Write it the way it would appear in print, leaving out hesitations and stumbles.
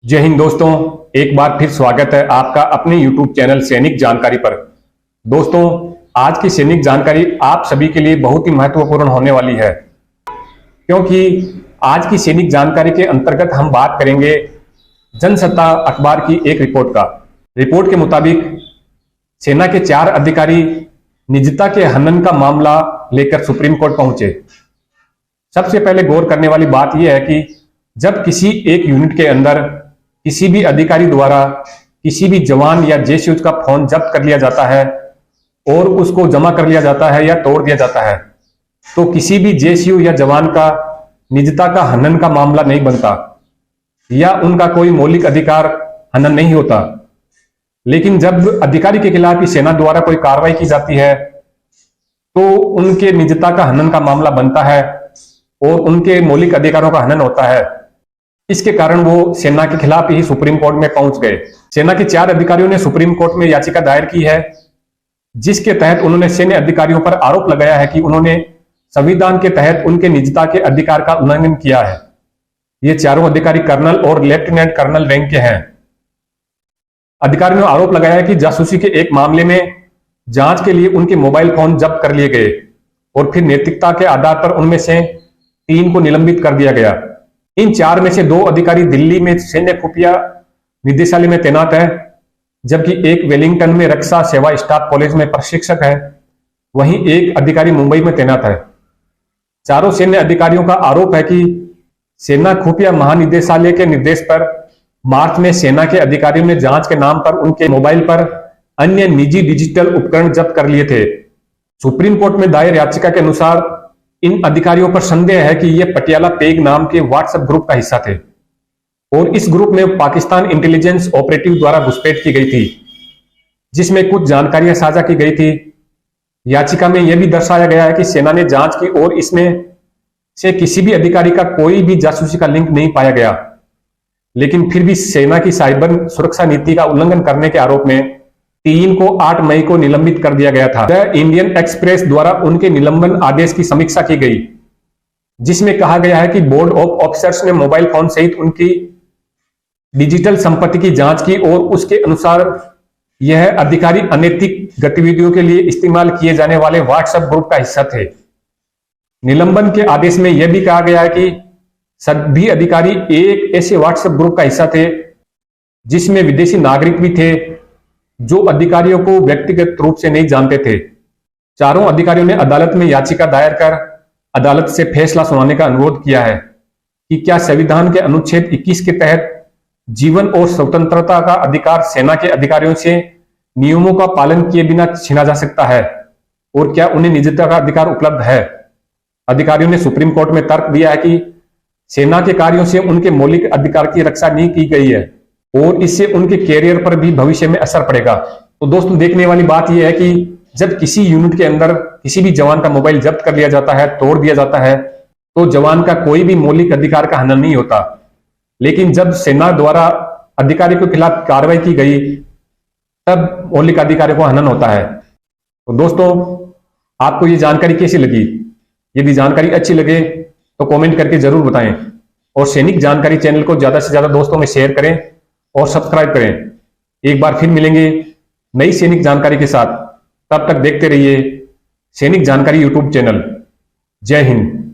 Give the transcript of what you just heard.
जय हिंद दोस्तों, एक बार फिर स्वागत है आपका अपने YouTube चैनल सैनिक जानकारी पर। दोस्तों, आज की सैनिक जानकारी आप सभी के लिए बहुत ही महत्वपूर्ण होने वाली है, क्योंकि आज की सैनिक जानकारी के अंतर्गत हम बात करेंगे जनसत्ता अखबार की एक रिपोर्ट का। रिपोर्ट के मुताबिक सेना के 4 अधिकारी निजता के हनन का मामला लेकर सुप्रीम कोर्ट पहुंचे। सबसे पहले गौर करने वाली बात यह है कि जब किसी एक यूनिट के अंदर किसी भी अधिकारी द्वारा किसी भी जवान या जेसीयू का फोन जब्त कर लिया जाता है और उसको जमा कर लिया जाता है या तोड़ दिया जाता है, तो किसी भी जेसीयू या जवान का निजता का हनन का मामला नहीं बनता या उनका कोई मौलिक अधिकार हनन नहीं होता। लेकिन जब अधिकारी के खिलाफ ही सेना द्वारा कोई कार्रवाई की जाती है तो उनके निजता का हनन का मामला बनता है और उनके मौलिक अधिकारों का हनन होता है। इसके कारण वो सेना के खिलाफ ही सुप्रीम कोर्ट में पहुंच गए। सेना के 4 अधिकारियों ने सुप्रीम कोर्ट में याचिका दायर की है, जिसके तहत उन्होंने सैन्य अधिकारियों पर आरोप लगाया है कि उन्होंने संविधान के तहत उनके निजता के अधिकार का उल्लंघन किया है। ये चारों अधिकारी कर्नल और लेफ्टिनेंट कर्नल रैंक के हैं। अधिकारियों ने आरोप लगाया है कि जासूसी के एक मामले में जांच के लिए उनके मोबाइल फोन जब्त कर लिए गए और फिर नैतिकता के आधार पर उनमें से 3 को निलंबित कर दिया गया। इन 4 में से 2 अधिकारी दिल्ली में सैन्य खुफिया निदेशालय में तैनात है, जबकि एक वेलिंगटन में रक्षा सेवा स्टाफ कॉलेज में प्रशिक्षक है, वहीं एक अधिकारी मुंबई में तैनात है। चारों सैन्य अधिकारियों का आरोप है कि सेना खुफिया महानिदेशालय के निर्देश पर मार्च में सेना के अधिकारियों ने जांच के नाम पर उनके मोबाइल पर अन्य निजी डिजिटल उपकरण जब्त कर लिए थे। सुप्रीम कोर्ट में दायर याचिका के अनुसार इन अधिकारियों पर संदेह है कि यह पटियाला पेग नाम के व्हाट्सएप ग्रुप का हिस्सा थे और इस ग्रुप में पाकिस्तान इंटेलिजेंस ऑपरेटिव द्वारा घुसपैठ की गई थी, जिसमें कुछ जानकारियां साझा की गई थी। याचिका में यह भी दर्शाया गया है कि सेना ने जांच की और इसमें से किसी भी अधिकारी का कोई भी जासूसी का लिंक नहीं पाया गया, लेकिन फिर भी सेना की साइबर सुरक्षा नीति का उल्लंघन करने के आरोप में 3 को 8 मई को निलंबित कर दिया गया था। द इंडियन एक्सप्रेस द्वारा उनके निलंबन आदेश की समीक्षा की गई, जिसमें कहा गया है कि बोर्ड ऑफ ऑफिसर्स ने मोबाइल फोन सहित उनकी डिजिटल संपत्ति की जांच की और उसके अनुसार यह अधिकारी अनैतिक गतिविधियों के लिए इस्तेमाल किए जाने वाले व्हाट्सएप ग्रुप का हिस्सा थे। निलंबन के आदेश में यह भी कहा गया है कि सभी अधिकारी एक ऐसे व्हाट्सएप ग्रुप का हिस्सा थे जिसमें विदेशी नागरिक भी थे जो अधिकारियों को व्यक्तिगत रूप से नहीं जानते थे। चारों अधिकारियों ने अदालत में याचिका दायर कर अदालत से फैसला सुनाने का अनुरोध किया है कि क्या संविधान के अनुच्छेद 21 के तहत जीवन और स्वतंत्रता का अधिकार सेना के अधिकारियों से नियमों का पालन किए बिना छीना जा सकता है और क्या उन्हें निजता का अधिकार उपलब्ध है। अधिकारियों ने सुप्रीम कोर्ट में तर्क दिया है कि सेना के कार्यों से उनके मौलिक अधिकार की रक्षा नहीं की गई है और इससे उनके कैरियर पर भी भविष्य में असर पड़ेगा। तो दोस्तों, देखने वाली बात यह है कि जब किसी यूनिट के अंदर किसी भी जवान का मोबाइल जब्त कर लिया जाता है, तोड़ दिया जाता है, तो जवान का कोई भी मौलिक अधिकार का हनन नहीं होता। लेकिन जब सेना द्वारा अधिकारी के खिलाफ कार्रवाई की गई तब मौलिक अधिकारों को हनन होता है। तो दोस्तों, आपको ये जानकारी कैसी लगी? यदि जानकारी अच्छी लगे तो कमेंट करके जरूर बताएं और सैनिक जानकारी चैनल को ज्यादा से ज्यादा दोस्तों में शेयर करें और सब्सक्राइब करें। एक बार फिर मिलेंगे नई सैनिक जानकारी के साथ, तब तक देखते रहिए सैनिक जानकारी यूट्यूब चैनल। जय हिंद।